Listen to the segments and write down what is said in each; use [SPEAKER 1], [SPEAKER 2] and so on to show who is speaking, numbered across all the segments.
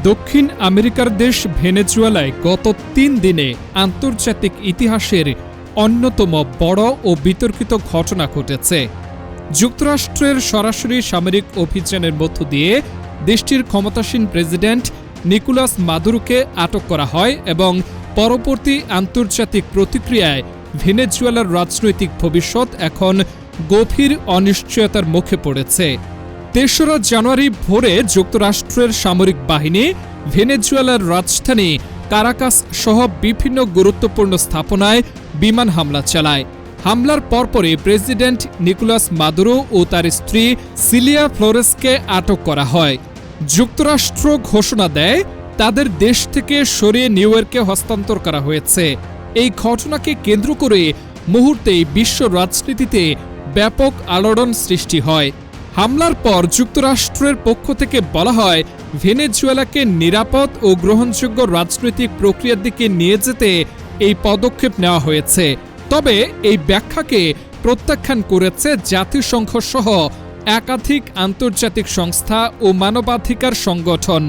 [SPEAKER 1] দক্ষিণ আমেরিকার দেশ ভেনেজুয়েলায় গত ৩ দিনে আন্তর্জাতিক ইতিহাসের অন্যতম বড় ও বিতর্কিত ঘটনা ঘটেছে। যুক্তরাষ্ট্রের সরাসরি সামরিক অভিযানের মধ্য দিয়ে দেশটির ক্ষমতাসীন প্রেসিডেন্ট নিকোলাস মাদুরোকে আটক করা হয় এবং পরবর্তী আন্তর্জাতিক প্রতিক্রিয়ায় ভেনেজুয়েলার রাজনৈতিক ভবিষ্যৎ এখন গভীর অনিশ্চয়তার মুখে পড়েছে। ৩রা জানুয়ারি ভোরে যুক্তরাষ্ট্রের সামরিক বাহিনী ভেনেজুয়েলার রাজধানী কারাকাস সহ বিভিন্ন গুরুত্বপূর্ণ স্থাপনায় বিমান হামলা চালায়। হামলার পরপরই প্রেসিডেন্ট নিকোলাস মাদুরো ও তার স্ত্রী সিলিয়া ফ্লোরেসকে আটক করা হয়। যুক্তরাষ্ট্র ঘোষণা দেয় তাদের দেশ থেকে সরিয়ে নিউ ইয়র্কে হস্তান্তর করা হয়েছে। এই ঘটনাকে কেন্দ্র করে মুহূর্তেই বিশ্ব রাজনীতিতে ব্যাপক আলোড়ন সৃষ্টি হয়। হামলার পর যুক্তরাষ্ট্রের পক্ষ থেকে বলা হয়, ভেনেজুয়েলাকে নিরাপদ ও গ্রহণযোগ্য রাজনৈতিক প্রক্রিয়ার দিকে নিয়ে যেতে এই পদক্ষেপ নেওয়া হয়েছে। তবে এই ব্যাখ্যাকে প্রত্যাখ্যান করেছে জাতিসংঘ সহ একাধিক আন্তর্জাতিক সংস্থা ও মানবাধিকার সংগঠন।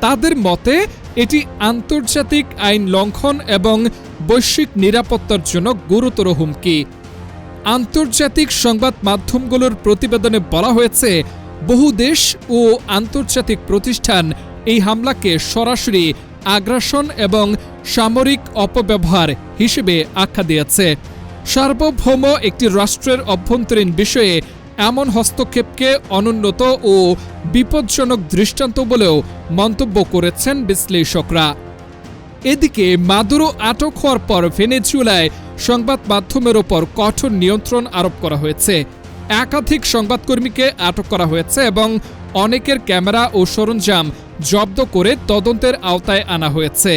[SPEAKER 1] তাদের মতে এটি আন্তর্জাতিক আইন লঙ্ঘন এবং বৈশ্বিক নিরাপত্তার জন্য গুরুতর হুমকি। আন্তর্জাতিক সংবাদ মাধ্যমগুলোর প্রতিবেদনে বলা হয়েছে, বহু দেশ ও আন্তর্জাতিক প্রতিষ্ঠান এই হামলাকে সরাসরি আগ্রাসন এবং সামরিক অপব্যবহার হিসেবে আখ্যা দিয়েছে। সার্বভৌম একটি রাষ্ট্রের অভ্যন্তরীণ বিষয়ে এমন হস্তক্ষেপকে অনুন্নত ও বিপজ্জনক দৃষ্টান্ত বলেও মন্তব্য করেছেন বিশ্লেষকরা। এদিকে মাদুরো আটক হওয়ার পর ভেনেজুয়েলায় সংবাদ মাধ্যমের ওপর কঠোর নিয়ন্ত্রণ আরোপ করা হয়েছে। একাধিক সংবাদকর্মীকে আটক করা হয়েছে এবং অনেকের ক্যামেরা ও সরঞ্জাম জব্দ করে তদন্তের আওতায় আনা হয়েছে।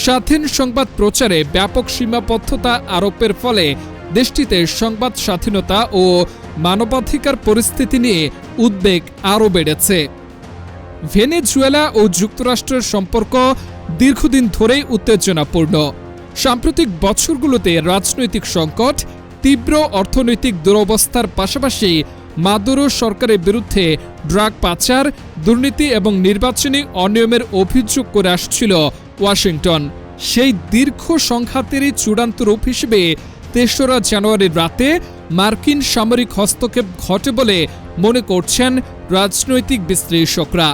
[SPEAKER 1] স্বাধীন সংবাদ প্রচারে ব্যাপক সীমাবদ্ধতা আরোপের ফলে দেশটিতে সংবাদ স্বাধীনতা ও মানবাধিকার পরিস্থিতি নিয়ে উদ্বেগ আরও বেড়েছে। ভেনেজুয়েলা ও যুক্তরাষ্ট্রের সম্পর্ক দীর্ঘদিন ধরেই উত্তেজনাপূর্ণ। সাম্প্রতিক বছরগুলোতে রাজনৈতিক সংকট, তীব্র অর্থনৈতিক দুরবস্থার পাশাপাশি মাদুরো সরকারের বিরুদ্ধে ড্রাগ পাচার, দুর্নীতি এবং নির্বাচনী অনিয়মের অভিযোগ করে আসছিল ওয়াশিংটন। সেই দীর্ঘ সংঘাতেরই চূড়ান্ত রূপ হিসেবে ৩রা জানুয়ারির রাতে মার্কিন সামরিক হস্তক্ষেপ ঘটে বলে মনে করছেন রাজনৈতিক বিশ্লেষকরা।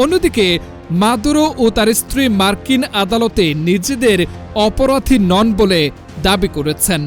[SPEAKER 1] অন্যদিকে মাদুরো ও তার স্ত্রী মার্কিন আদালতে নিজেদের অপরাধী নন বলে দাবি করেছেন।